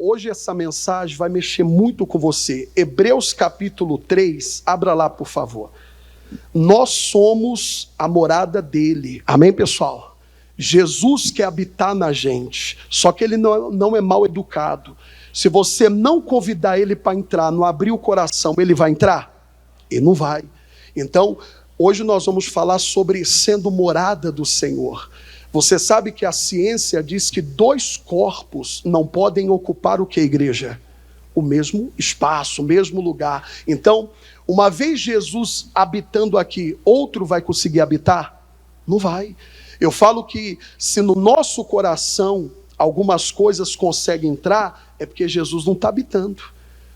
hoje essa mensagem vai mexer muito com você. Hebreus capítulo 3, abra lá por favor. Nós somos a morada dele, amém pessoal? Jesus quer habitar na gente, só que ele não é mal educado. Se você não convidar ele para entrar, não abrir o coração, ele vai entrar? Ele não vai. Então, hoje nós vamos falar sobre sendo morada do Senhor. Você sabe que a ciência diz que 2 corpos não podem ocupar o que, igreja? O mesmo espaço, o mesmo lugar. Então, uma vez Jesus habitando aqui, outro vai conseguir habitar? Não vai. Eu falo que se no nosso coração algumas coisas conseguem entrar, é porque Jesus não está habitando.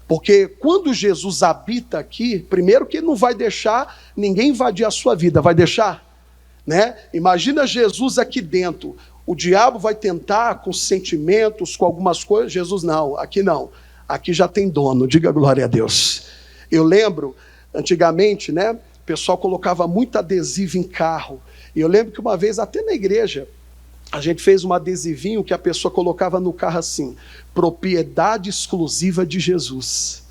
Porque quando Jesus habita aqui, primeiro que ele não vai deixar ninguém invadir a sua vida, vai deixar? Né? Imagina Jesus aqui dentro, o diabo vai tentar com sentimentos, com algumas coisas, Jesus não, aqui já tem dono, diga glória a Deus. Eu lembro, antigamente, né, o pessoal colocava muito adesivo em carro, e eu lembro que uma vez, até na igreja, a gente fez um adesivinho que a pessoa colocava no carro assim, propriedade exclusiva de Jesus.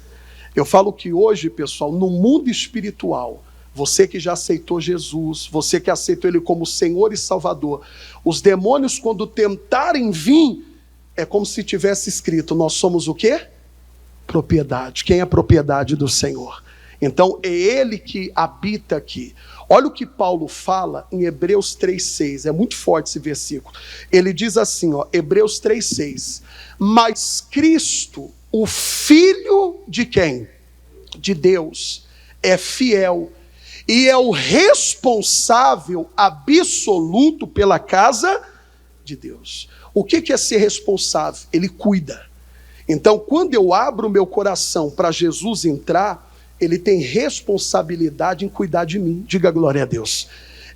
Eu falo que hoje, pessoal, no mundo espiritual, você que já aceitou Jesus, você que aceitou Ele como Senhor e Salvador, os demônios quando tentarem vir, é como se tivesse escrito, nós somos o quê? Propriedade. Quem é a propriedade do Senhor? Então é Ele que habita aqui. Olha o que Paulo fala em Hebreus 3,6, é muito forte esse versículo. Ele diz assim, ó, Hebreus 3,6, mas Cristo, o Filho de quem? De Deus, é fiel e é o responsável absoluto pela casa de Deus. O que é ser responsável? Ele cuida. Então, quando eu abro o meu coração para Jesus entrar, ele tem responsabilidade em cuidar de mim. Diga glória a Deus.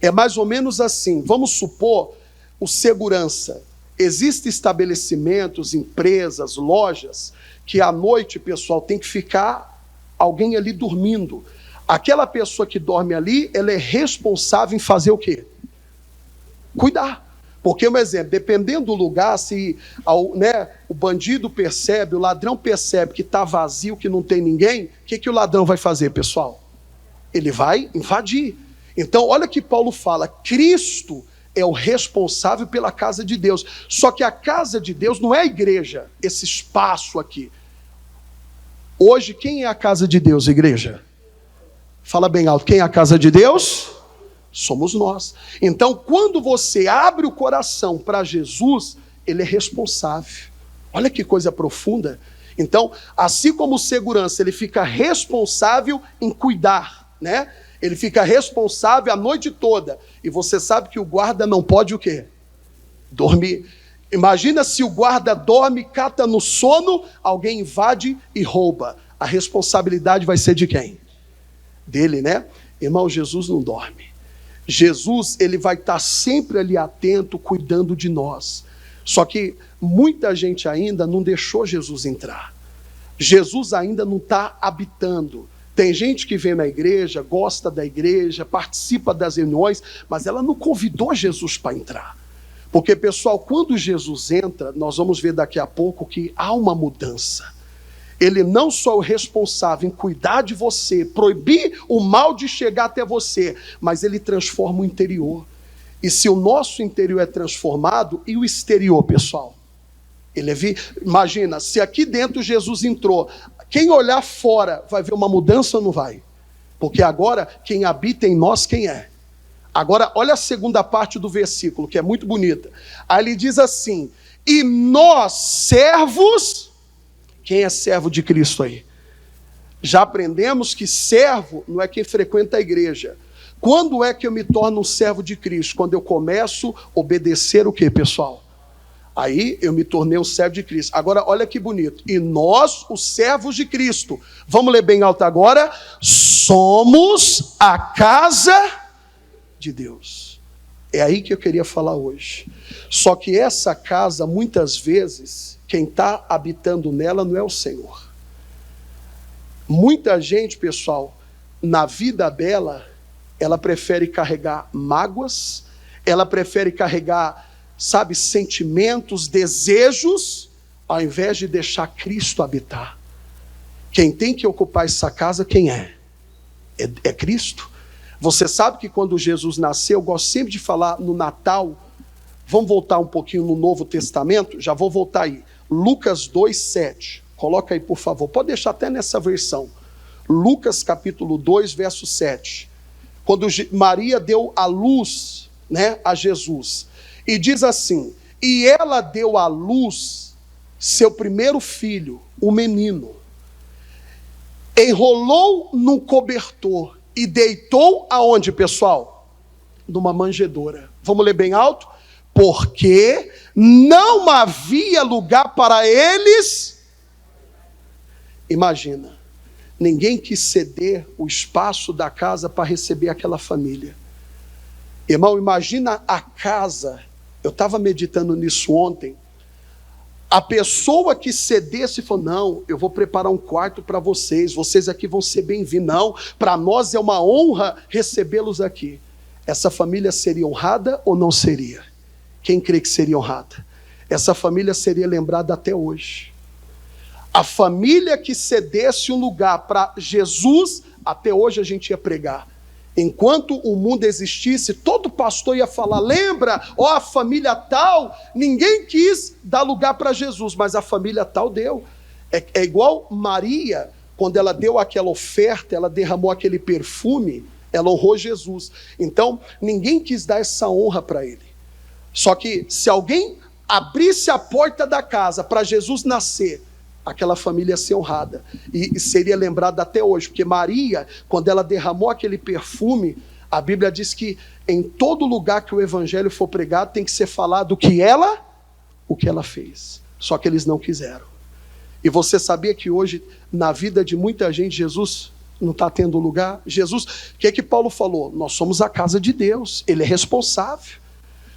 É mais ou menos assim. Vamos supor o segurança. Existem estabelecimentos, empresas, lojas, que à noite, pessoal, tem que ficar alguém ali dormindo. Aquela pessoa que dorme ali, ela é responsável em fazer o quê? Cuidar. Porque, um exemplo, dependendo do lugar, se o bandido percebe, o ladrão percebe que está vazio, que não tem ninguém, o que o ladrão vai fazer, pessoal? Ele vai invadir. Então, olha que Paulo fala, Cristo é o responsável pela casa de Deus. Só que a casa de Deus não é a igreja, esse espaço aqui. Hoje, quem é a casa de Deus, igreja? Fala bem alto, quem é a casa de Deus? Somos nós. Então, quando você abre o coração para Jesus, ele é responsável. Olha que coisa profunda. Então, assim como o segurança, ele fica responsável em cuidar, né? Ele fica responsável a noite toda. E você sabe que o guarda não pode o quê? Dormir. Imagina se o guarda dorme, cata no sono, alguém invade e rouba. A responsabilidade vai ser de quem? Dele, né? Irmão, Jesus não dorme. Jesus, ele vai estar sempre ali atento, cuidando de nós. Só que muita gente ainda não deixou Jesus entrar. Jesus ainda não está habitando. Tem gente que vem na igreja, gosta da igreja, participa das reuniões, mas ela não convidou Jesus para entrar. Porque, pessoal, quando Jesus entra, nós vamos ver daqui a pouco que há uma mudança. Ele não só é o responsável em cuidar de você, proibir o mal de chegar até você, mas ele transforma o interior. E se o nosso interior é transformado, e o exterior, pessoal? Imagina, se aqui dentro Jesus entrou, quem olhar fora vai ver uma mudança ou não vai? Porque agora, quem habita em nós, quem é? Agora, olha a segunda parte do versículo, que é muito bonita. Aí ele diz assim, e nós servos... Quem é servo de Cristo aí? Já aprendemos que servo não é quem frequenta a igreja. Quando é que eu me torno um servo de Cristo? Quando eu começo a obedecer o quê, pessoal? Aí eu me tornei um servo de Cristo. Agora, olha que bonito. E nós, os servos de Cristo, vamos ler bem alto agora, somos a casa de Deus. É aí que eu queria falar hoje. Só que essa casa, muitas vezes... Quem está habitando nela não é o Senhor. Muita gente, pessoal, na vida dela, ela prefere carregar mágoas, ela prefere carregar, sentimentos, desejos, ao invés de deixar Cristo habitar. Quem tem que ocupar essa casa, quem é? É Cristo. Você sabe que quando Jesus nasceu, eu gosto sempre de falar no Natal, vamos voltar um pouquinho no Novo Testamento, já vou voltar aí. Lucas 2:7, coloca aí por favor, pode deixar até nessa versão. Lucas capítulo 2, verso 7. Quando Maria deu a luz, a Jesus. E diz assim, e ela deu à luz seu primeiro filho, o menino. Enrolou num cobertor e deitou aonde, pessoal? Numa manjedoura. Vamos ler bem alto? Porque não havia lugar para eles. Imagina, ninguém quis ceder o espaço da casa para receber aquela família. Irmão, imagina a casa, eu estava meditando nisso ontem, a pessoa que cedesse e falou, não, eu vou preparar um quarto para vocês aqui vão ser bem-vindos. Não, para nós é uma honra recebê-los aqui. Essa família seria honrada ou não seria? Quem crê que seria honrada? Essa família seria lembrada até hoje. A família que cedesse um lugar para Jesus, até hoje a gente ia pregar. Enquanto o mundo existisse, todo pastor ia falar, lembra, a família tal, ninguém quis dar lugar para Jesus, mas a família tal deu. É igual Maria, quando ela deu aquela oferta, ela derramou aquele perfume, ela honrou Jesus. Então, ninguém quis dar essa honra para ele. Só que se alguém abrisse a porta da casa para Jesus nascer, aquela família ia ser honrada e seria lembrada até hoje, porque Maria, quando ela derramou aquele perfume, a Bíblia diz que em todo lugar que o evangelho for pregado, tem que ser falado o que ela fez, só que eles não quiseram. E você sabia que hoje, na vida de muita gente, Jesus não está tendo lugar? Jesus, o que Paulo falou? Nós somos a casa de Deus, ele é responsável,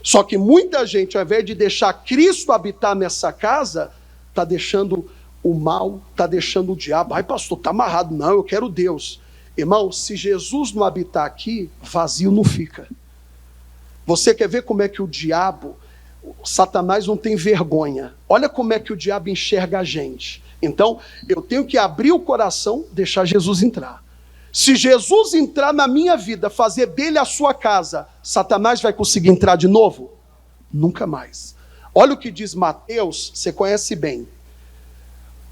só que muita gente, ao invés de deixar Cristo habitar nessa casa, está deixando o mal, está deixando o diabo. Ai, pastor, está amarrado. Não, eu quero Deus. Irmão, se Jesus não habitar aqui, vazio não fica. Você quer ver como é que o diabo, Satanás não tem vergonha. Olha como é que o diabo enxerga a gente. Então, eu tenho que abrir o coração, deixar Jesus entrar. Se Jesus entrar na minha vida, fazer dele a sua casa, Satanás vai conseguir entrar de novo? Nunca mais. Olha o que diz Mateus, você conhece bem.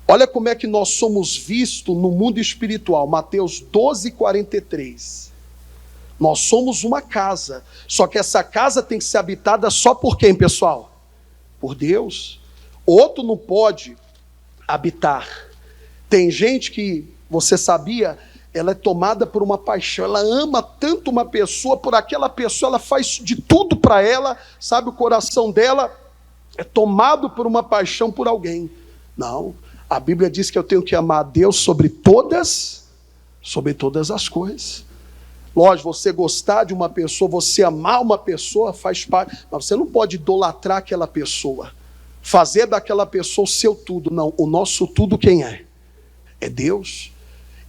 Olha como é que nós somos vistos no mundo espiritual. Mateus 12:43. Nós somos uma casa. Só que essa casa tem que ser habitada só por quem, pessoal? Por Deus. Outro não pode habitar. Tem gente que, você sabia, ela é tomada por uma paixão. Ela ama tanto uma pessoa, por aquela pessoa, ela faz de tudo para ela. Sabe, o coração dela é tomado por uma paixão por alguém. Não. A Bíblia diz que eu tenho que amar a Deus sobre todas as coisas. Lógico, você gostar de uma pessoa, você amar uma pessoa, faz parte. Mas você não pode idolatrar aquela pessoa. Fazer daquela pessoa o seu tudo. Não, o nosso tudo quem é? É Deus.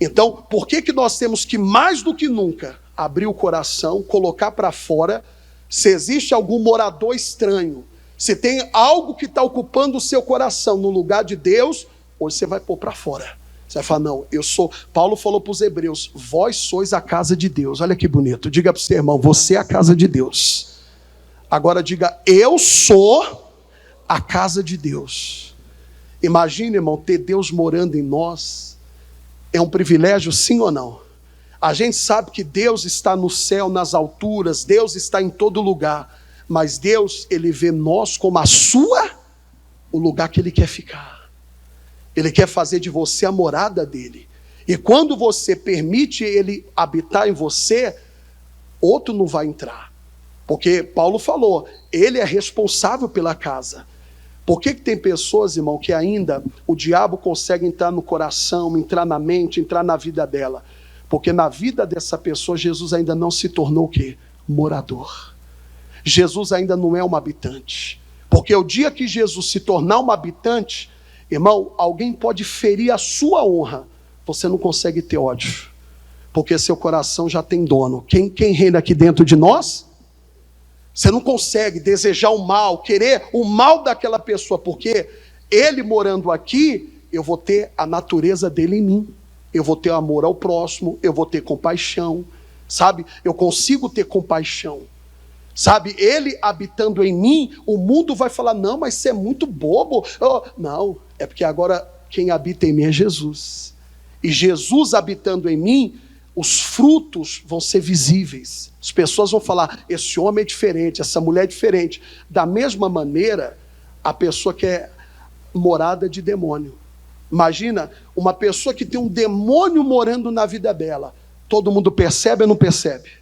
Então, por que nós temos que, mais do que nunca, abrir o coração, colocar para fora, se existe algum morador estranho, se tem algo que está ocupando o seu coração no lugar de Deus, hoje você vai pôr para fora. Você vai falar, não, eu sou... Paulo falou para os hebreus, vós sois a casa de Deus. Olha que bonito. Diga para o seu irmão, você é a casa de Deus. Agora diga, eu sou a casa de Deus. Imagine, irmão, ter Deus morando em nós. É um privilégio, sim ou não? A gente sabe que Deus está no céu, nas alturas. Deus está em todo lugar. Mas Deus, Ele vê nós como o lugar que Ele quer ficar. Ele quer fazer de você a morada dele. E quando você permite ele habitar em você, outro não vai entrar. Porque Paulo falou, ele é responsável pela casa. Por que tem pessoas, irmão, que ainda o diabo consegue entrar no coração, entrar na mente, entrar na vida dela? Porque na vida dessa pessoa, Jesus ainda não se tornou o quê? Morador. Jesus ainda não é um habitante. Porque o dia que Jesus se tornar um habitante, irmão, alguém pode ferir a sua honra, você não consegue ter ódio, porque seu coração já tem dono. Quem reina aqui dentro de nós? Você não consegue desejar o mal, querer o mal daquela pessoa, porque Ele morando aqui, eu vou ter a natureza dele em mim. Eu vou ter amor ao próximo, eu vou ter compaixão, sabe? Eu consigo ter compaixão. Sabe, ele habitando em mim, o mundo vai falar, não, mas você é muito bobo. Não, é porque agora quem habita em mim é Jesus. E Jesus habitando em mim, os frutos vão ser visíveis. As pessoas vão falar, esse homem é diferente, essa mulher é diferente. Da mesma maneira, a pessoa que é morada de demônio. Imagina uma pessoa que tem um demônio morando na vida dela. Todo mundo percebe ou não percebe?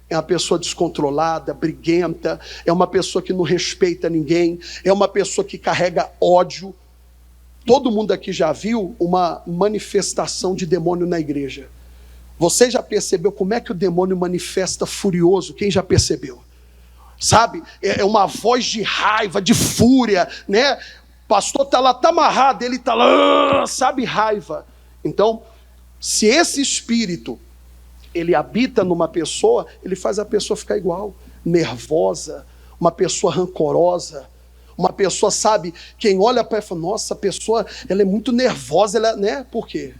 É uma pessoa descontrolada, briguenta, é uma pessoa que não respeita ninguém, é uma pessoa que carrega ódio. Todo mundo aqui já viu uma manifestação de demônio na igreja. Você já percebeu como é que o demônio manifesta furioso? Quem já percebeu? Sabe? É uma voz de raiva, de fúria, né? O pastor está lá, está amarrado, ele está lá, sabe, raiva. Então, se esse espírito ele habita numa pessoa, ele faz a pessoa ficar igual, nervosa, uma pessoa rancorosa, uma pessoa, sabe, quem olha para ela e fala, nossa, a pessoa, ela é muito nervosa, ela, né? Por quê?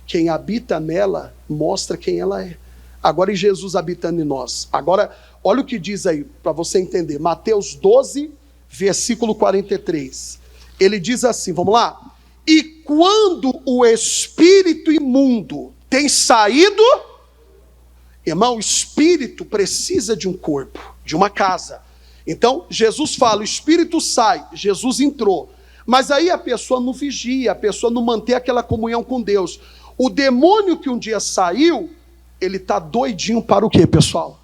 Quem habita nela mostra quem ela é. Agora, e Jesus habitando em nós? Agora, olha o que diz aí, para você entender, Mateus 12, versículo 43. Ele diz assim, vamos lá? E quando o espírito imundo tem saído... Irmão, o espírito precisa de um corpo, de uma casa. Então, Jesus fala, o espírito sai, Jesus entrou. Mas aí a pessoa não vigia, a pessoa não mantém aquela comunhão com Deus. O demônio que um dia saiu, ele está doidinho para o quê, pessoal?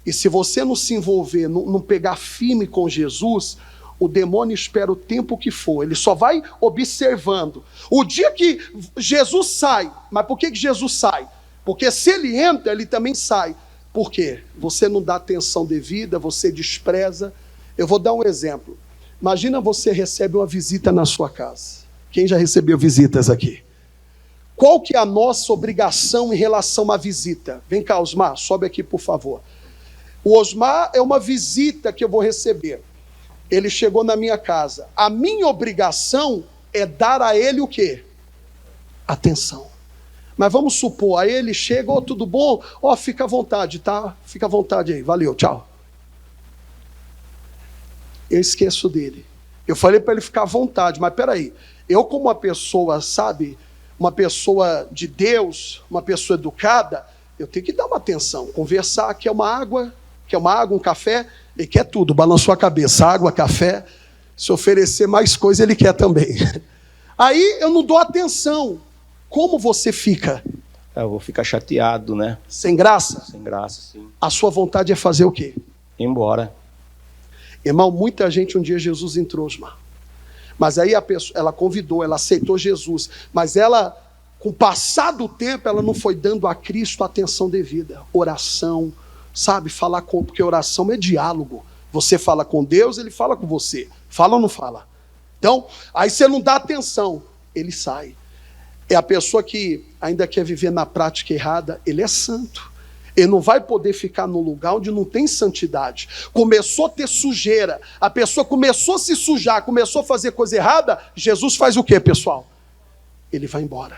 E se você não se envolver, não pegar firme com Jesus, o demônio espera o tempo que for, ele só vai observando. O dia que Jesus sai, mas por que Jesus sai? Porque se ele entra, ele também sai. Por quê? Você não dá atenção devida, você despreza. Eu vou dar um exemplo. Imagina você recebe uma visita na sua casa. Quem já recebeu visitas aqui? Qual que é a nossa obrigação em relação à visita? Vem cá, Osmar, sobe aqui, por favor. O Osmar é uma visita que eu vou receber. Ele chegou na minha casa. A minha obrigação é dar a ele o quê? Atenção. Mas vamos supor, aí ele chega, tudo bom? Fica à vontade, tá? Fica à vontade aí, valeu, tchau. Eu esqueço dele. Eu falei para ele ficar à vontade, mas peraí, eu como uma pessoa, sabe, uma pessoa de Deus, uma pessoa educada, eu tenho que dar uma atenção, conversar, quer uma água, um café, ele quer tudo, balançou a cabeça, água, café, se oferecer mais coisa ele quer também. Aí eu não dou atenção. Como você fica? Eu vou ficar chateado, né? Sem graça? Sem graça, sim. A sua vontade é fazer o quê? Ir embora. Irmão, muita gente um dia Jesus entrou, irmão. Mas aí a pessoa, ela convidou, ela aceitou Jesus. Mas ela, com o passar do tempo, ela não foi dando a Cristo a atenção devida. Oração, sabe? Falar com... Porque oração é diálogo. Você fala com Deus, ele fala com você. Fala ou não fala? Então, aí você não dá atenção. Ele sai. É a pessoa que ainda quer viver na prática errada, ele é santo. Ele não vai poder ficar num lugar onde não tem santidade. Começou a ter sujeira, a pessoa começou a se sujar, começou a fazer coisa errada, Jesus faz o quê, pessoal? Ele vai embora.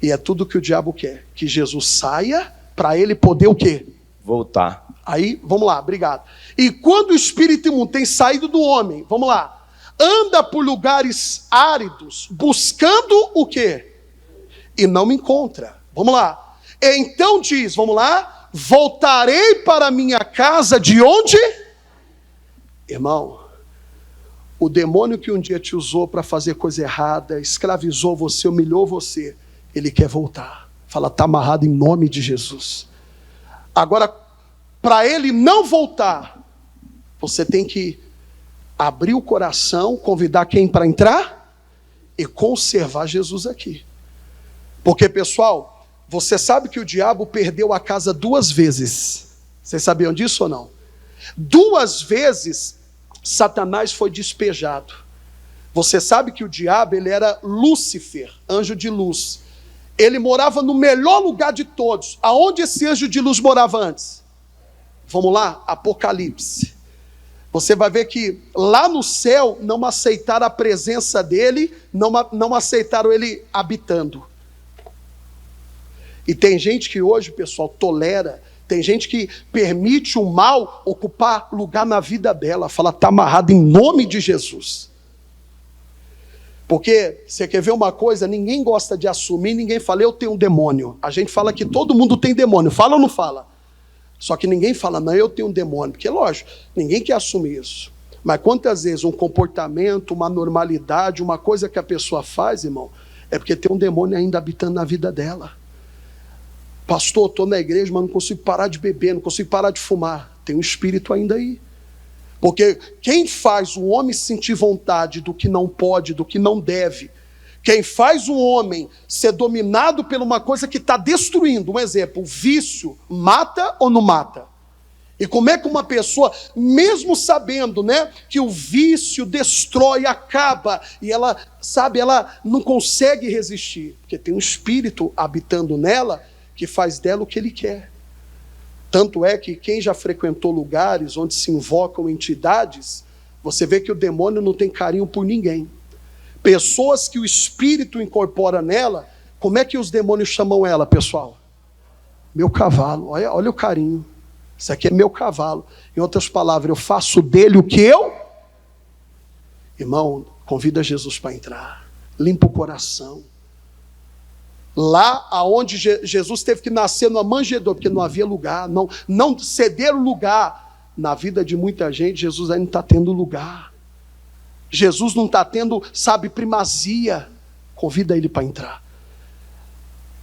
E é tudo que o diabo quer, que Jesus saia para ele poder o quê? Voltar. Aí, vamos lá, obrigado. E quando o espírito imundo tem saído do homem, vamos lá, anda por lugares áridos, buscando o quê? E não me encontra. Vamos lá. Então diz, vamos lá, voltarei para minha casa de onde? Irmão, o demônio que um dia te usou para fazer coisa errada, escravizou você, humilhou você, ele quer voltar. Fala, está amarrado em nome de Jesus. Agora, para ele não voltar, você tem que abrir o coração, convidar quem para entrar e conservar Jesus aqui. Porque, pessoal, você sabe que o diabo perdeu a casa 2 vezes. Vocês sabiam disso ou não? 2 vezes Satanás foi despejado. Você sabe que o diabo, ele era Lúcifer, anjo de luz. Ele morava no melhor lugar de todos. Aonde esse anjo de luz morava antes? Vamos lá, Apocalipse. Você vai ver que lá no céu não aceitaram a presença dele, não aceitaram ele habitando. E tem gente que hoje, pessoal, tolera, tem gente que permite o mal ocupar lugar na vida dela, fala, está amarrado em nome de Jesus. Porque, você quer ver uma coisa, ninguém gosta de assumir, ninguém fala, eu tenho um demônio. A gente fala que todo mundo tem demônio, fala ou não fala? Só que ninguém fala, não, eu tenho um demônio, porque lógico, ninguém quer assumir isso. Mas quantas vezes um comportamento, uma normalidade, uma coisa que a pessoa faz, irmão, é porque tem um demônio ainda habitando na vida dela. Pastor, estou na igreja, mas não consigo parar de beber, não consigo parar de fumar. Tem um espírito ainda aí. Porque quem faz o homem sentir vontade do que não pode, do que não deve, quem faz o homem ser dominado por uma coisa que está destruindo, um exemplo, o vício, mata ou não mata? E como é que uma pessoa, mesmo sabendo, né, que o vício destrói, acaba, e ela, sabe, ela não consegue resistir, porque tem um espírito habitando nela que faz dela o que ele quer. Tanto é que quem já frequentou lugares onde se invocam entidades, você vê que o demônio não tem carinho por ninguém. Pessoas que o espírito incorpora nela, como é que os demônios chamam ela, pessoal? Meu cavalo, olha o carinho. Isso aqui é meu cavalo. Em outras palavras, eu faço dele o que eu... Irmão, convida Jesus para entrar. Limpa o coração. Lá aonde Jesus teve que nascer numa manjedoura, porque não havia lugar, não cederam lugar. Na vida de muita gente, Jesus ainda não está tendo lugar. Jesus não está tendo, sabe, primazia. Convida ele para entrar.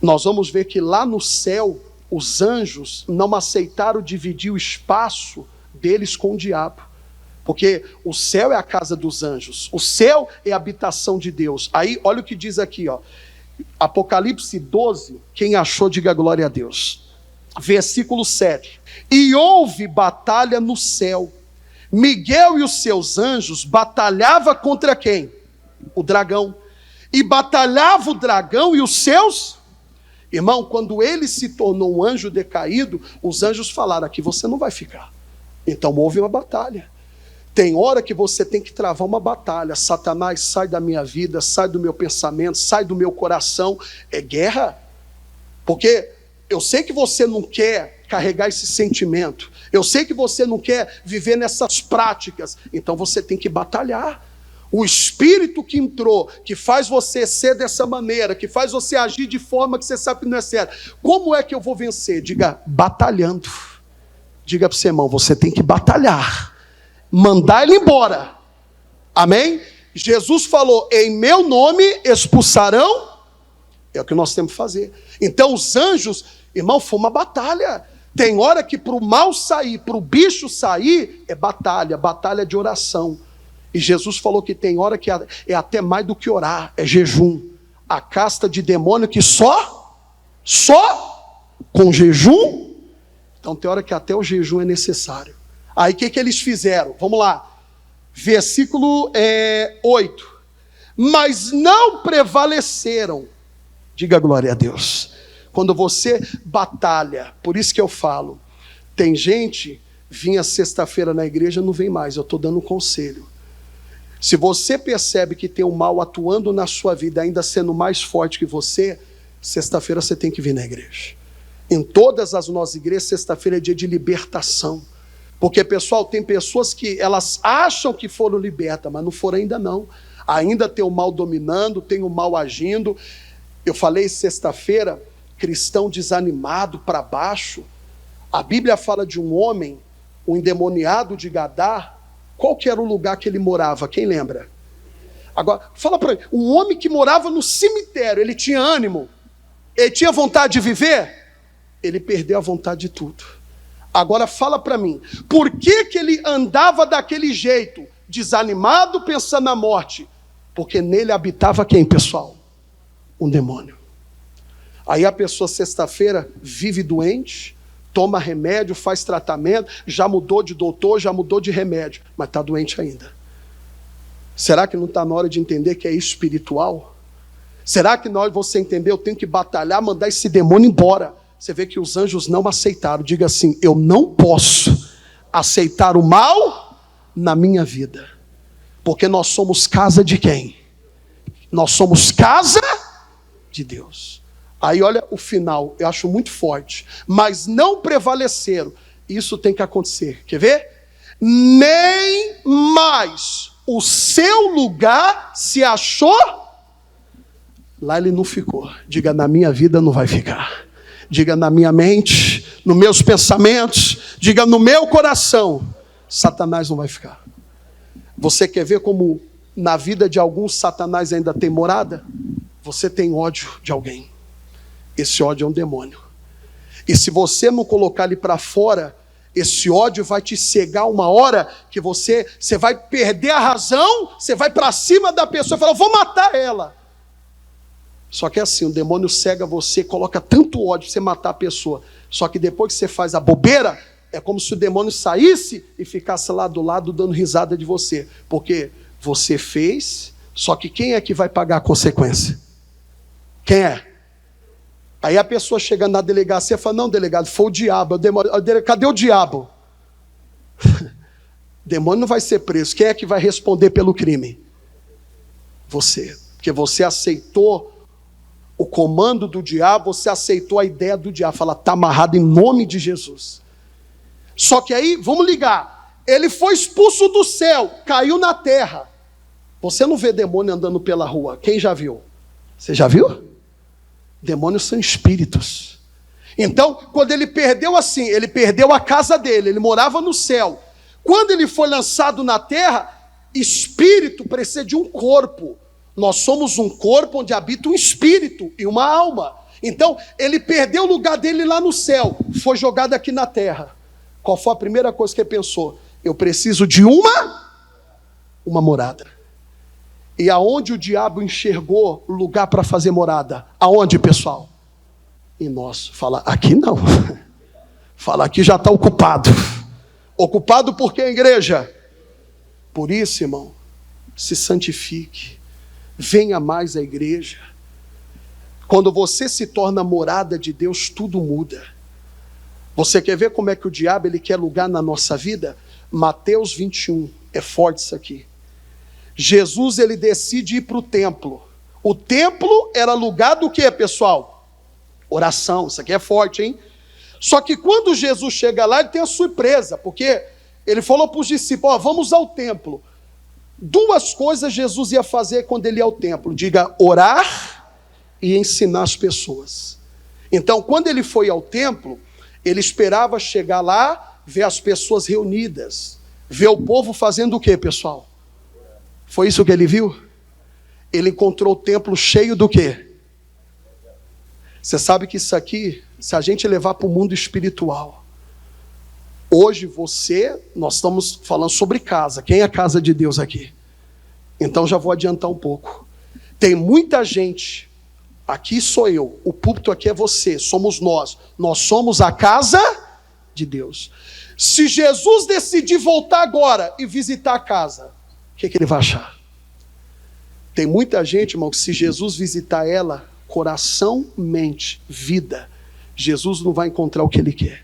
Nós vamos ver que lá no céu, os anjos não aceitaram dividir o espaço deles com o diabo. Porque o céu é a casa dos anjos. O céu é a habitação de Deus. Aí, olha o que diz aqui, ó. Apocalipse 12, quem achou, diga glória a Deus. Versículo 7. E houve batalha no céu. Miguel e os seus anjos batalhavam contra quem? O dragão. E batalhava o dragão e os seus... Irmão, quando ele se tornou um anjo decaído, os anjos falaram, aqui você não vai ficar. Então houve uma batalha. Tem hora que você tem que travar uma batalha. Satanás, sai da minha vida, sai do meu pensamento, sai do meu coração. É guerra. Porque eu sei que você não quer carregar esse sentimento. Eu sei que você não quer viver nessas práticas. Então você tem que batalhar. O espírito que entrou, que faz você ser dessa maneira, que faz você agir de forma que você sabe que não é certo. Como é que eu vou vencer? Diga, batalhando. Diga para o seu irmão, você tem que batalhar. Mandar ele embora. Amém? Jesus falou, em meu nome expulsarão. É o que nós temos que fazer. Então os anjos, irmão, foi uma batalha. Tem hora que para o mal sair, para o bicho sair, é batalha, batalha de oração. E Jesus falou que tem hora que é até mais do que orar, é jejum. A casta de demônio que só com jejum. Então tem hora que até o jejum é necessário. Aí o que eles fizeram? Vamos lá. Versículo 8. Mas não prevaleceram. Diga glória a Deus. Quando você batalha, por isso que eu falo, tem gente, vinha sexta-feira na igreja, não vem mais, eu estou dando um conselho. Se você percebe que tem o mal atuando na sua vida, ainda sendo mais forte que você, sexta-feira você tem que vir na igreja. Em todas as nossas igrejas, sexta-feira é dia de libertação. Porque, pessoal, tem pessoas que elas acham que foram libertas, mas não foram ainda não. Ainda tem o mal dominando, tem o mal agindo. Eu falei sexta-feira, cristão desanimado, para baixo. A Bíblia fala de um homem, um endemoniado de Gadá. Qual que era o lugar que ele morava? Quem lembra? Agora, fala para mim, um homem que morava no cemitério, ele tinha ânimo? Ele tinha vontade de viver? Ele perdeu a vontade de tudo. Agora fala para mim, por que ele andava daquele jeito, desanimado, pensando na morte? Porque nele habitava quem, pessoal? Um demônio. Aí a pessoa sexta-feira vive doente, toma remédio, faz tratamento, já mudou de doutor, já mudou de remédio, mas está doente ainda. Será que não está na hora de entender que é espiritual? Será que na hora de você entender, eu tenho que batalhar, mandar esse demônio embora? Você vê que os anjos não aceitaram. Diga assim, eu não posso aceitar o mal na minha vida. Porque nós somos casa de quem? Nós somos casa de Deus. Aí olha o final, eu acho muito forte. Mas não prevaleceram. Isso tem que acontecer. Quer ver? Nem mais o seu lugar se achou. Lá ele não ficou. Diga, na minha vida não vai ficar. Diga, na minha mente, nos meus pensamentos. Diga, no meu coração. Satanás não vai ficar. Você quer ver como na vida de alguns Satanás ainda tem morada? Você tem ódio de alguém. Esse ódio é um demônio. E se você não colocar ele para fora, esse ódio vai te cegar uma hora que você vai perder a razão, você vai para cima da pessoa e fala, vou matar ela. Só que é assim, o demônio cega você, coloca tanto ódio para você matar a pessoa. Só que depois que você faz a bobeira, é como se o demônio saísse e ficasse lá do lado dando risada de você. Porque você fez, só que quem é que vai pagar a consequência? Quem é? Aí a pessoa chega na delegacia e fala, não, delegado, foi o diabo. Cadê o diabo? O demônio não vai ser preso. Quem é que vai responder pelo crime? Você. Porque você aceitou o comando do diabo, você aceitou a ideia do diabo. Fala, está amarrado em nome de Jesus. Só que aí, vamos ligar. Ele foi expulso do céu, caiu na terra. Você não vê demônio andando pela rua. Quem já viu? Você já viu? Demônios são espíritos. Então, quando ele perdeu assim, ele perdeu a casa dele, ele morava no céu. Quando ele foi lançado na terra, espírito precisa de um corpo. Nós somos um corpo onde habita um espírito e uma alma. Então, ele perdeu o lugar dele lá no céu, foi jogado aqui na terra. Qual foi a primeira coisa que ele pensou? Eu preciso de uma morada. E aonde o diabo enxergou lugar para fazer morada? Aonde, pessoal? Em nós. Fala, aqui não. Fala, aqui já está ocupado. Ocupado por quê, igreja? Por isso, irmão, se santifique. Venha mais à igreja. Quando você se torna morada de Deus, tudo muda. Você quer ver como é que o diabo ele quer lugar na nossa vida? Mateus 21. É forte isso aqui. Jesus ele decide ir para o templo. O templo era lugar do que, pessoal? Oração. Isso aqui é forte, hein? Só que quando Jesus chega lá, ele tem a surpresa, porque ele falou para os discípulos, vamos ao templo. Duas coisas Jesus ia fazer quando ele ia ao templo. Diga, orar e ensinar as pessoas. Então, quando ele foi ao templo, ele esperava chegar lá, ver as pessoas reunidas, ver o povo fazendo o quê, pessoal? Foi isso que ele viu? Ele encontrou o templo cheio do quê? Você sabe que isso aqui, se a gente levar para o mundo espiritual, hoje nós estamos falando sobre casa. Quem é a casa de Deus aqui? Então já vou adiantar um pouco. Tem muita gente, aqui sou eu, o púlpito aqui é você, somos nós somos a casa de Deus. Se Jesus decidir voltar agora e visitar a casa, o que ele vai achar? Tem muita gente, irmão, que se Jesus visitar ela, coração, mente, vida, Jesus não vai encontrar o que ele quer.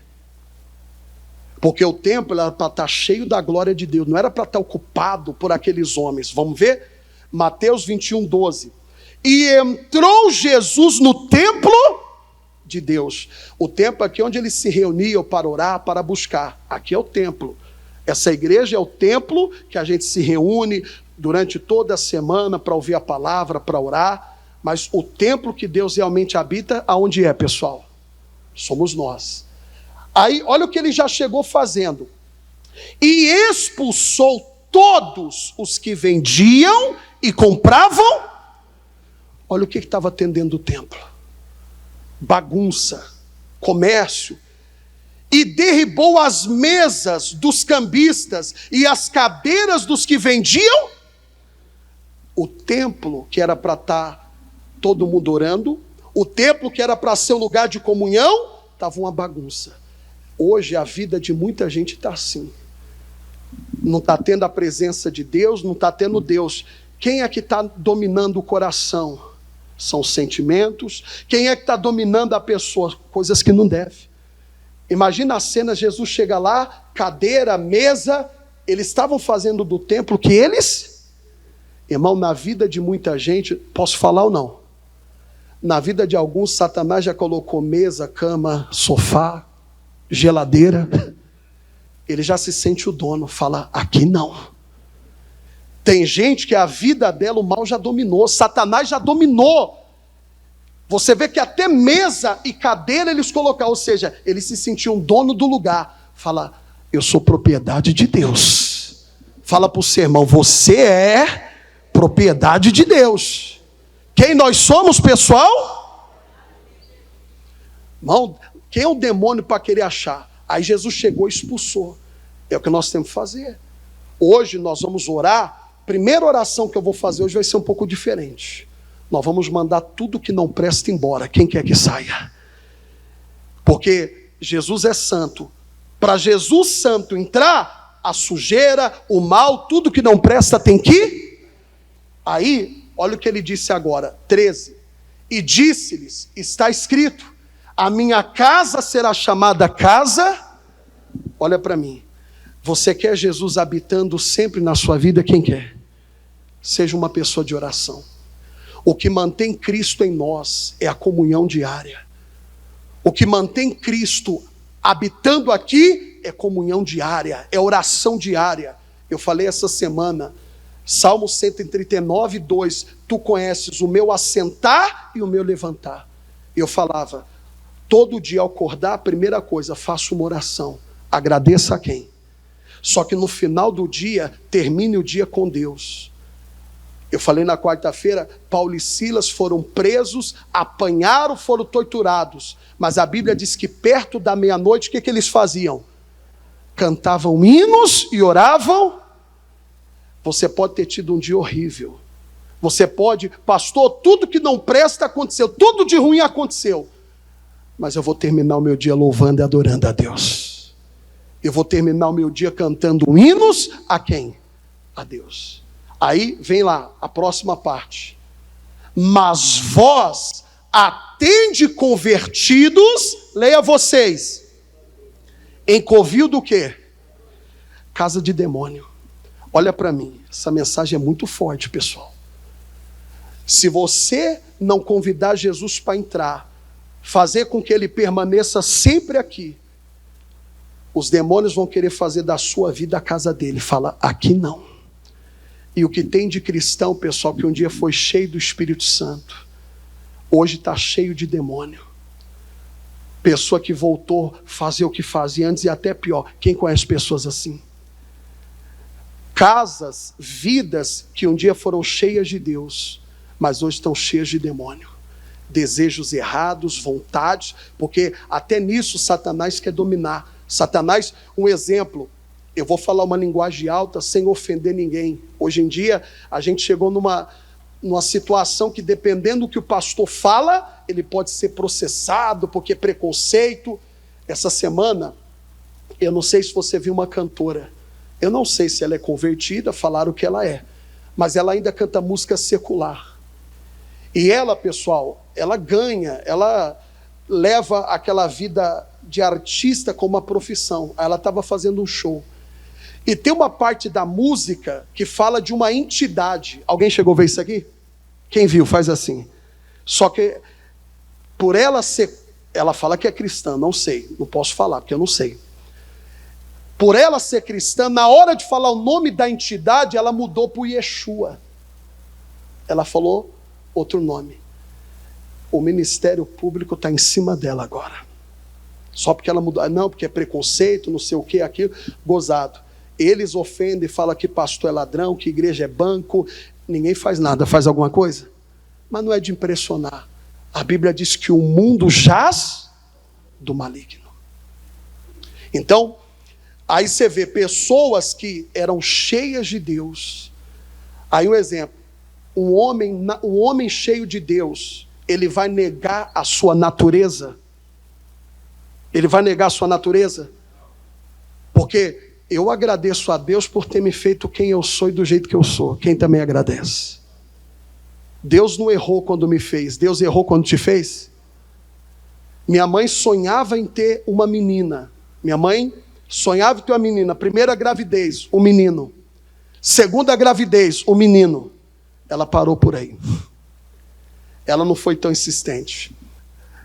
Porque o templo era para estar cheio da glória de Deus, não era para estar ocupado por aqueles homens. Vamos ver? Mateus 21, 12. E entrou Jesus no templo de Deus. O templo aqui é onde eles se reuniam para orar, para buscar. Aqui é o templo. Essa igreja é o templo que a gente se reúne durante toda a semana para ouvir a palavra, para orar. Mas o templo que Deus realmente habita, aonde é, pessoal? Somos nós. Aí, olha o que ele já chegou fazendo. E expulsou todos os que vendiam e compravam. Olha o que estava atendendo o templo. Bagunça, comércio. E derribou as mesas dos cambistas e as cadeiras dos que vendiam. O templo que era para estar todo mundo orando, o templo que era para ser um lugar de comunhão, estava uma bagunça. Hoje a vida de muita gente está assim. Não está tendo a presença de Deus, não está tendo Deus. Quem é que está dominando o coração? São sentimentos. Quem é que está dominando a pessoa? Coisas que não deve. Imagina a cena, Jesus chega lá, cadeira, mesa, eles estavam fazendo do templo que eles... Irmão, na vida de muita gente, posso falar ou não? Na vida de alguns, Satanás já colocou mesa, cama, sofá, geladeira. Ele já se sente o dono, fala, aqui não. Tem gente que a vida dela, o mal já dominou, Satanás já dominou. Você vê que até mesa e cadeira eles colocaram, ou seja, eles se sentiam dono do lugar. Fala, eu sou propriedade de Deus. Fala para o seu irmão, você é propriedade de Deus. Quem nós somos, pessoal? Irmão, quem é o demônio para querer achar? Aí Jesus chegou e expulsou. É o que nós temos que fazer. Hoje nós vamos orar. Primeira oração que eu vou fazer hoje vai ser um pouco diferente. Nós vamos mandar tudo que não presta embora, quem quer que saia. Porque Jesus é santo. Para Jesus santo entrar, a sujeira, o mal, tudo que não presta tem que ir. Aí, olha o que ele disse agora, 13. E disse-lhes, está escrito, a minha casa será chamada casa. Olha para mim. Você quer Jesus habitando sempre na sua vida? Quem quer? Seja uma pessoa de oração. O que mantém Cristo em nós é a comunhão diária. O que mantém Cristo habitando aqui é comunhão diária, é oração diária. Eu falei essa semana, Salmo 139, 2, tu conheces o meu assentar e o meu levantar. Eu falava, todo dia ao acordar, a primeira coisa, faço uma oração, agradeça a quem? Só que no final do dia, termine o dia com Deus. Eu falei na quarta-feira, Paulo e Silas foram presos, apanharam, foram torturados. Mas a Bíblia diz que perto da meia-noite, o que eles faziam? Cantavam hinos e oravam. Você pode ter tido um dia horrível. Você pode, pastor, tudo que não presta aconteceu, tudo de ruim aconteceu. Mas eu vou terminar o meu dia louvando e adorando a Deus. Eu vou terminar o meu dia cantando hinos a quem? A Deus. Aí vem lá a próxima parte. Mas vós atende convertidos, leia vocês, em covil do quê? Casa de demônio. Olha para mim, essa mensagem é muito forte, pessoal. Se você não convidar Jesus para entrar, fazer com que ele permaneça sempre aqui, os demônios vão querer fazer da sua vida a casa dele. Fala, aqui não. E o que tem de cristão, pessoal, que um dia foi cheio do Espírito Santo, hoje está cheio de demônio. Pessoa que voltou a fazer o que fazia antes e até pior. Quem conhece pessoas assim? Casas, vidas que um dia foram cheias de Deus, mas hoje estão cheias de demônio. Desejos errados, vontades, porque até nisso Satanás quer dominar. Satanás, um exemplo, eu vou falar uma linguagem alta sem ofender ninguém. Hoje em dia, a gente chegou numa situação que, dependendo do que o pastor fala, ele pode ser processado, porque é preconceito. Essa semana, eu não sei se você viu uma cantora, eu não sei se ela é convertida, falaram que ela é, mas ela ainda canta música secular. E ela, pessoal, ela ganha, ela leva aquela vida de artista como uma profissão. Ela estava fazendo um show. E tem uma parte da música que fala de uma entidade. Alguém chegou a ver isso aqui? Quem viu, faz assim. Só que, por ela ser... Ela fala que é cristã, não sei. Não posso falar, porque eu não sei. Por ela ser cristã, na hora de falar o nome da entidade, ela mudou para o Yeshua. Ela falou outro nome. O Ministério Público está em cima dela agora. Só porque ela mudou. Não, porque é preconceito, não sei o que, aquilo. Gozado. Eles ofendem, falam que pastor é ladrão, que igreja é banco. Ninguém faz nada. Faz alguma coisa? Mas não é de impressionar. A Bíblia diz que o mundo jaz do maligno. Então, aí você vê pessoas que eram cheias de Deus. Aí um exemplo. Um homem cheio de Deus, ele vai negar a sua natureza? Ele vai negar a sua natureza? Porque eu agradeço a Deus por ter me feito quem eu sou e do jeito que eu sou. Quem também agradece? Deus não errou quando me fez. Deus errou quando te fez? Minha mãe sonhava em ter uma menina. Minha mãe Sonhava em ter uma menina. Primeira gravidez, o menino. Segunda gravidez, o menino. Ela parou por aí. Ela não foi tão insistente.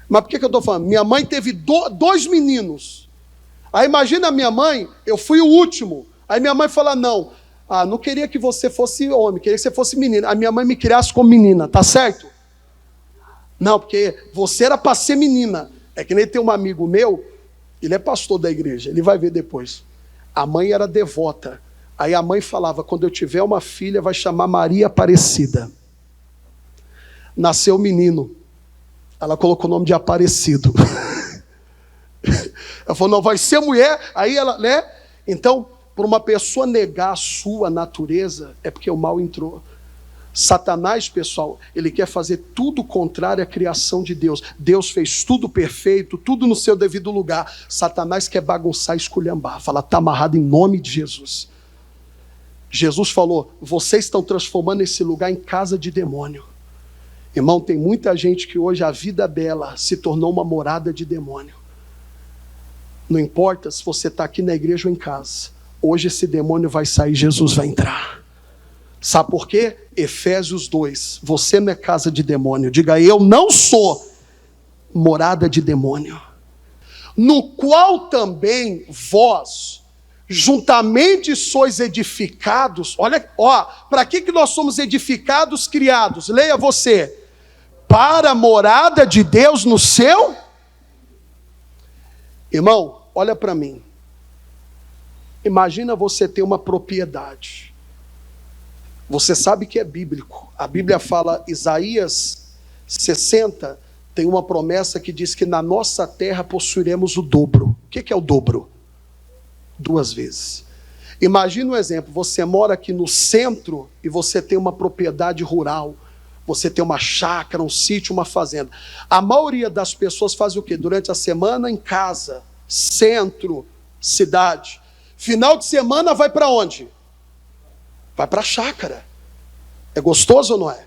Mas por que eu estou falando? Minha mãe teve dois meninos. Aí imagina a minha mãe, eu fui o último. Aí minha mãe fala, não queria que você fosse homem, queria que você fosse menina. A minha mãe me criasse como menina, tá certo? Não, porque você era para ser menina. É que nem tem um amigo meu, ele é pastor da igreja, ele vai ver depois. A mãe era devota. Aí a mãe falava, quando eu tiver uma filha, vai chamar Maria Aparecida. Nasceu o menino. Ela colocou o nome de Aparecido. Ela falou, não, vai ser mulher. Aí ela, né? Então, por uma pessoa negar a sua natureza, é porque o mal entrou. Satanás, pessoal, ele quer fazer tudo contrário à criação de Deus. Deus fez tudo perfeito, tudo no seu devido lugar. Satanás quer bagunçar, esculhambar. Fala, está amarrado em nome de Jesus. Jesus falou, vocês estão transformando esse lugar em casa de demônio. Irmão, tem muita gente que hoje a vida dela se tornou uma morada de demônio. Não importa se você está aqui na igreja ou em casa. Hoje esse demônio vai sair, Jesus vai entrar. Sabe por quê? Efésios 2. Você não é casa de demônio. Diga, eu não sou morada de demônio. No qual também vós, juntamente sois edificados. Olha, para que nós somos edificados, criados? Leia você. Para a morada de Deus no seu. Irmão, olha para mim. Imagina você ter uma propriedade. Você sabe que é bíblico. A Bíblia fala, Isaías 60, tem uma promessa que diz que na nossa terra possuiremos o dobro. O que é o dobro? 2 vezes. Imagina um exemplo, você mora aqui no centro e você tem uma propriedade rural. Você tem uma chácara, um sítio, uma fazenda. A maioria das pessoas faz o quê? Durante a semana em casa, centro, cidade. Final de semana vai para onde? Vai para a chácara. É gostoso ou não é?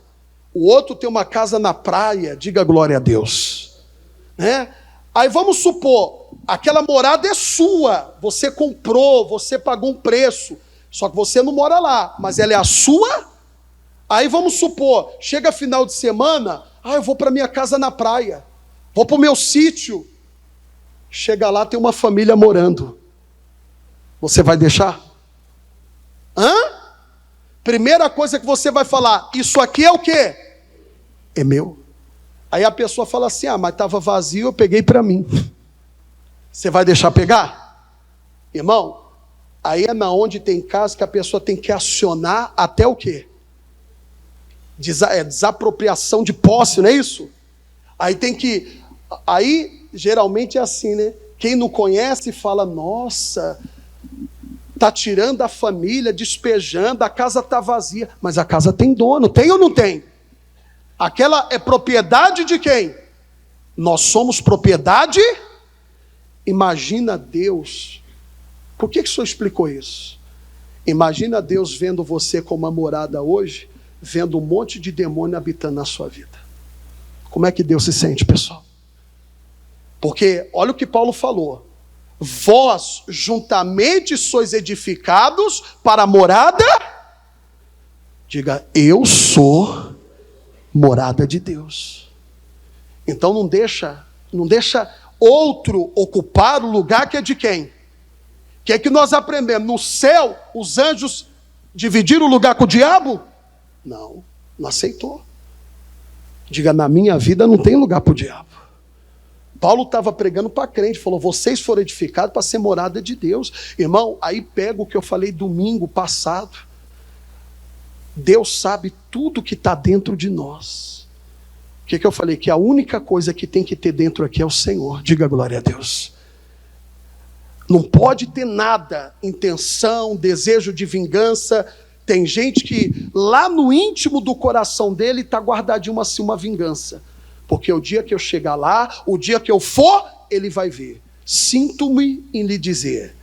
O outro tem uma casa na praia, diga glória a Deus. Né? Aí vamos supor, aquela morada é sua, você comprou, você pagou um preço, só que você não mora lá, mas ela é a sua. Aí vamos supor, chega final de semana, eu vou para minha casa na praia, vou para o meu sítio. Chega lá, tem uma família morando. Você vai deixar? Primeira coisa que você vai falar, isso aqui é o quê? É meu. Aí a pessoa fala assim, mas estava vazio, eu peguei para mim. Você vai deixar pegar? Irmão, aí é na onde tem casa que a pessoa tem que acionar até o quê? Desapropriação de posse, não é isso? Aí tem que... Aí, geralmente é assim, né? Quem não conhece fala, nossa... Está tirando a família, despejando, a casa está vazia. Mas a casa tem dono, tem ou não tem? Aquela é propriedade de quem? Nós somos propriedade. Imagina Deus. Por que o senhor explicou isso? Imagina Deus vendo você como uma morada hoje, vendo um monte de demônio habitando na sua vida. Como é que Deus se sente, pessoal? Porque olha o que Paulo falou. Vós juntamente sois edificados para a morada. Diga, eu sou morada de Deus. Então não deixa outro ocupar o lugar que é de quem? O que é que nós aprendemos? No céu, os anjos dividiram o lugar com o diabo? Não aceitou. Diga, na minha vida não tem lugar para o diabo. Paulo estava pregando para crente, falou, vocês foram edificados para ser morada de Deus. Irmão, aí pega o que eu falei domingo passado. Deus sabe tudo que está dentro de nós. O que eu falei? Que a única coisa que tem que ter dentro aqui é o Senhor. Diga glória a Deus. Não pode ter nada, intenção, desejo de vingança. Tem gente que lá no íntimo do coração dele está guardadinho assim uma vingança. Porque o dia que eu chegar lá, o dia que eu for, ele vai ver. Sinto-me em lhe dizer.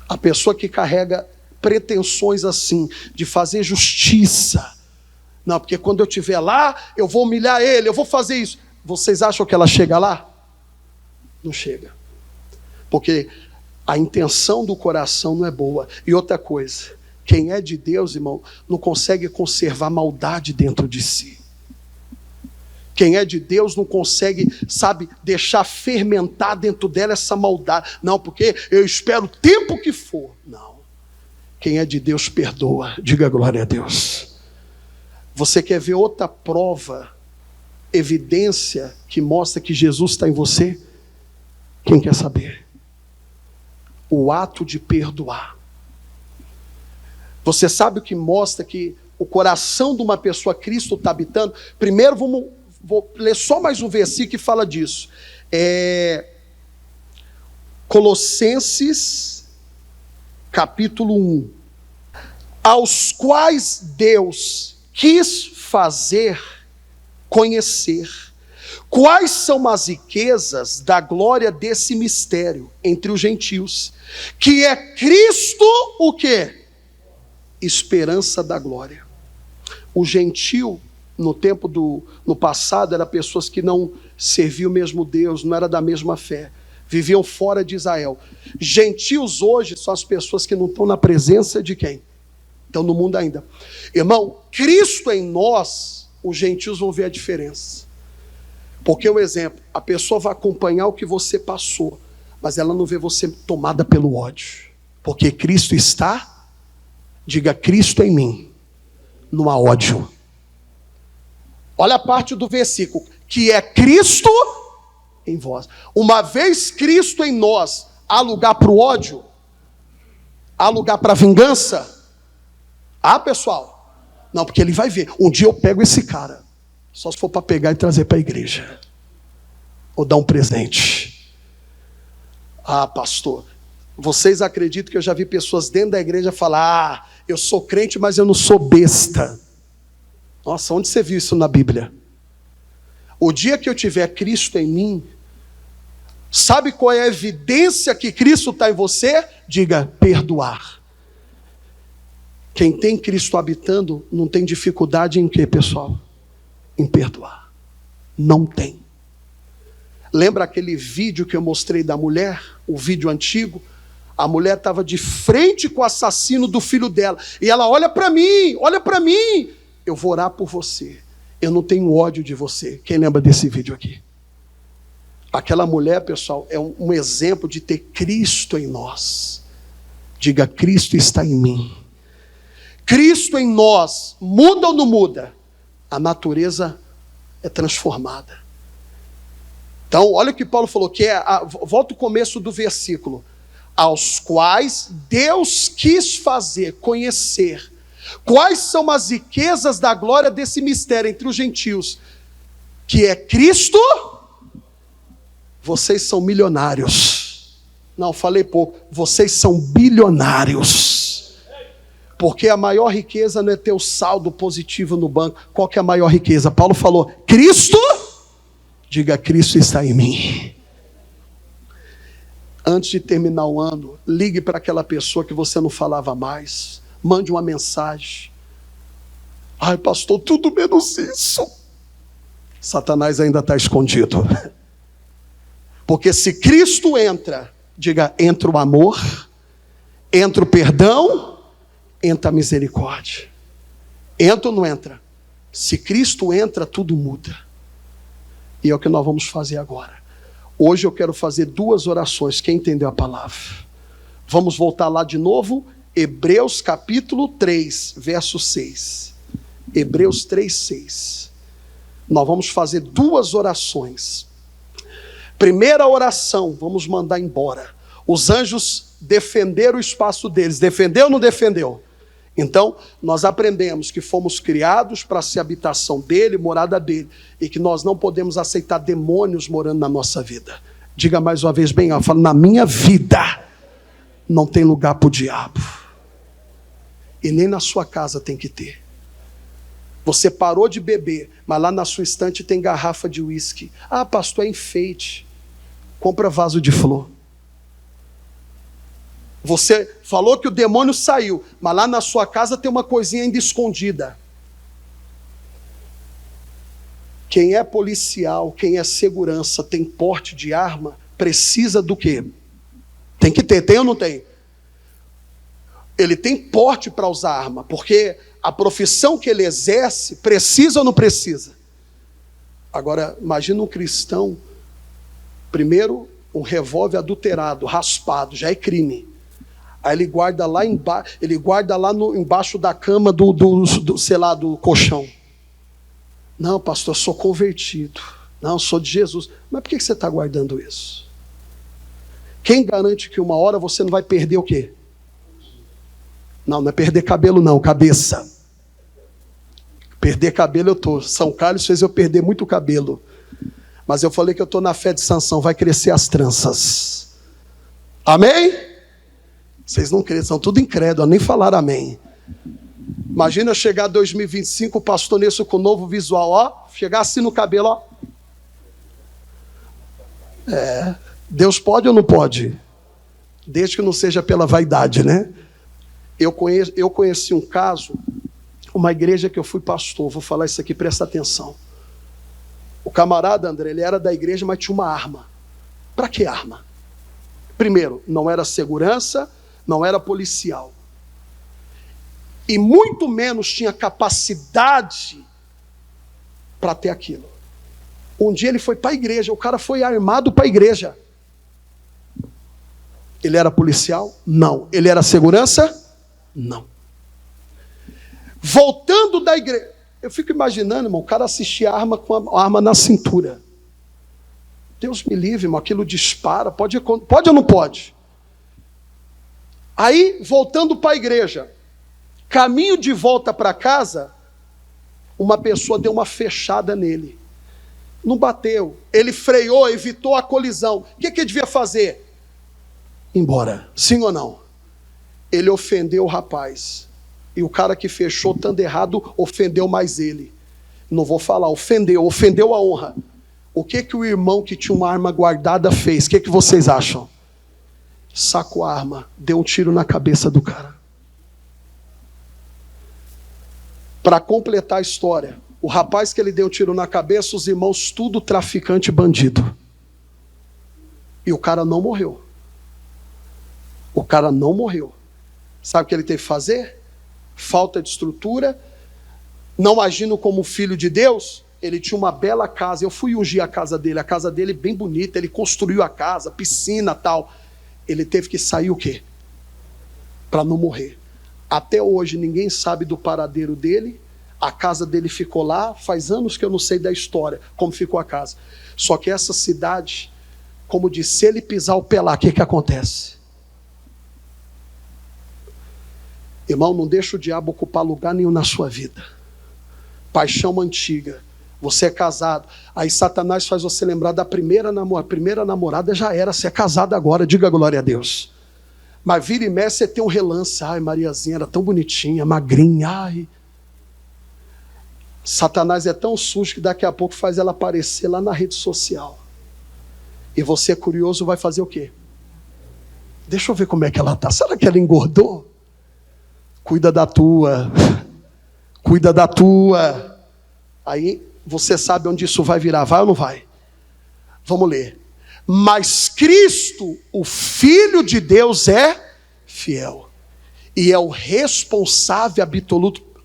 A pessoa que carrega pretensões assim, de fazer justiça. Não, porque quando eu estiver lá, eu vou humilhar ele, eu vou fazer isso. Vocês acham que ela chega lá? Não chega. Porque A intenção do coração não é boa. E outra coisa, quem é de Deus, irmão, não consegue conservar maldade dentro de si. Quem é de Deus não consegue, sabe, deixar fermentar dentro dela essa maldade. Não, porque eu espero o tempo que for. Não. Quem é de Deus perdoa. Diga glória a Deus. Você quer ver outra prova, evidência que mostra que Jesus está em você? Quem quer saber? O ato de perdoar. Você sabe o que mostra que o coração de uma pessoa, Cristo está habitando? Primeiro vou ler só mais um versículo que fala disso. Colossenses, capítulo 1. Aos quais Deus quis fazer conhecer quais são as riquezas da glória desse mistério entre os gentios, que é Cristo o quê? Esperança da glória. O gentil, no passado, eram pessoas que não serviam o mesmo Deus, não era da mesma fé, viviam fora de Israel. Gentios hoje são as pessoas que não estão na presença de quem? Estão no mundo ainda. Irmão, Cristo em nós, os gentios vão ver a diferença. Porque o exemplo, a pessoa vai acompanhar o que você passou, mas ela não vê você tomada pelo ódio. Porque Cristo está, diga, Cristo em mim, não há ódio. Olha a parte do versículo, que é Cristo em vós. Uma vez Cristo em nós, há lugar para o ódio? Há lugar para a vingança? Ah, pessoal? Não, porque ele vai ver. Um dia eu pego esse cara, só se for para pegar e trazer para a igreja, ou dar um presente. Ah, pastor, vocês acreditam que eu já vi pessoas dentro da igreja falar: eu sou crente, mas eu não sou besta. Nossa, onde você viu isso na Bíblia? O dia que eu tiver Cristo em mim, sabe qual é a evidência que Cristo está em você? Diga, perdoar. Quem tem Cristo habitando não tem dificuldade em quê, pessoal? Em perdoar. Não tem. Lembra aquele vídeo que eu mostrei da mulher? O vídeo antigo? A mulher estava de frente com o assassino do filho dela. E ela olha para mim, olha para mim. Eu vou orar por você. Eu não tenho ódio de você. Quem lembra desse vídeo aqui? Aquela mulher, pessoal, é um exemplo de ter Cristo em nós. Diga, Cristo está em mim. Cristo em nós, muda ou não muda? A natureza é transformada. Então, olha o que Paulo falou, que volta o começo do versículo. Aos quais Deus quis fazer conhecer quais são as riquezas da glória desse mistério entre os gentios, que é Cristo. Vocês são milionários. Não, falei pouco. Vocês são bilionários. Porque a maior riqueza não é ter o saldo positivo no banco. Qual que é a maior riqueza? Paulo falou, Cristo, diga, Cristo está em mim. Antes de terminar o ano, ligue para aquela pessoa que você não falava mais. Mande uma mensagem. Ai, pastor, tudo menos isso. Satanás ainda está escondido. Porque se Cristo entra, diga, entra o amor, entra o perdão, entra a misericórdia. Entra ou não entra? Se Cristo entra, tudo muda. E é o que nós vamos fazer agora. Hoje eu quero fazer 2 orações. Quem entendeu a palavra? Vamos voltar lá de novo. Hebreus capítulo 3, verso 6. Hebreus 3, 6. Nós vamos fazer 2 orações. Primeira oração, vamos mandar embora. Os anjos defenderam o espaço deles. Defendeu ou não defendeu? Então, nós aprendemos que fomos criados para ser habitação dele, morada dele, e que nós não podemos aceitar demônios morando na nossa vida. Diga mais uma vez bem alto, fala, na minha vida não tem lugar para o diabo. E nem na sua casa tem que ter. Você parou de beber, mas lá na sua estante tem garrafa de uísque. Ah, pastor, é enfeite. Compra vaso de flor. Você falou que o demônio saiu, mas lá na sua casa tem uma coisinha ainda escondida. Quem é policial, quem é segurança, tem porte de arma, precisa do quê? Tem que ter, tem ou não tem? Ele tem porte para usar arma, porque a profissão que ele exerce, precisa ou não precisa? Agora, imagina um cristão, primeiro, um revólver adulterado, raspado, já é crime. Aí ele guarda lá embaixo, embaixo da cama sei lá, do colchão. Não, pastor, eu sou convertido. Não, eu sou de Jesus. Mas por que você está guardando isso? Quem garante que uma hora você não vai perder o quê? Não é perder cabelo não, cabeça. Perder cabelo eu estou. São Carlos fez eu perder muito cabelo. Mas eu falei que eu estou na fé de Sansão, vai crescer as tranças. Amém? Vocês não creem, são tudo incrédulos, nem falaram amém. Imagina chegar 2025, o pastor Nilson com novo visual, ó. Chegar assim no cabelo, ó. Deus pode ou não pode? Desde que não seja pela vaidade, né? Eu conheci um caso, uma igreja que eu fui pastor, vou falar isso aqui, presta atenção. O camarada, André, ele era da igreja, mas tinha uma arma. Para que arma? Primeiro, não era segurança, não era policial. E muito menos tinha capacidade para ter aquilo. Um dia ele foi para a igreja, o cara foi armado para a igreja. Ele era policial? Não. Ele era segurança? Não. Voltando da igreja, eu fico imaginando, irmão, o cara assistir a arma com a arma na cintura. Deus me livre, irmão, aquilo dispara, pode ou não pode? Aí, voltando para a igreja, caminho de volta para casa, uma pessoa deu uma fechada nele. Não bateu, ele freou, evitou a colisão. O que ele devia fazer? Ir embora, sim ou não? Ele ofendeu o rapaz. E o cara que fechou, estando errado, ofendeu mais ele. Não vou falar, ofendeu a honra. O que o irmão que tinha uma arma guardada fez? O que vocês acham? Sacou a arma, deu um tiro na cabeça do cara. Para completar a história, o rapaz que ele deu um tiro na cabeça, os irmãos tudo traficante e bandido. E o cara não morreu. O cara não morreu. Sabe o que ele teve que fazer? Falta de estrutura, não agindo como filho de Deus. Ele tinha uma bela casa, eu fui ungir a casa dele bem bonita, ele construiu a casa, piscina, tal. Ele teve que sair o quê? Para não morrer. Até hoje ninguém sabe do paradeiro dele, a casa dele ficou lá, faz anos que eu não sei da história, como ficou a casa. Só que essa cidade, como disse, se ele pisar o pé lá, o que acontece? Irmão, não deixa o diabo ocupar lugar nenhum na sua vida. Paixão antiga. Você é casado. Aí Satanás faz você lembrar da primeira namorada. Primeira namorada já era. Você é casado agora. Diga glória a Deus. Mas vira e mexe, você tem um relance. Ai, Mariazinha era tão bonitinha, magrinha. Ai. Satanás é tão sujo que daqui a pouco faz ela aparecer lá na rede social. E você, curioso, vai fazer o quê? Deixa eu ver como é que ela está. Será que ela engordou? Cuida da tua. Cuida da tua. Aí você sabe onde isso vai virar. Vai ou não vai? Vamos ler. Mas Cristo, o Filho de Deus, é fiel. E é o responsável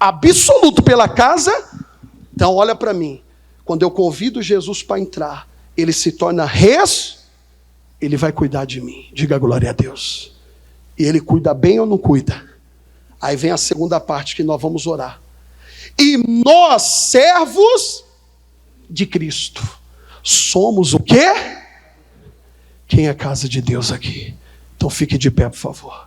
absoluto pela casa. Então olha para mim. Quando eu convido Jesus para entrar, ele se torna ele vai cuidar de mim. Diga glória a Deus. E ele cuida bem ou não cuida? Aí vem a segunda parte que nós vamos orar. E nós, servos de Cristo, somos o quê? Quem é a casa de Deus aqui? Então fique de pé, por favor.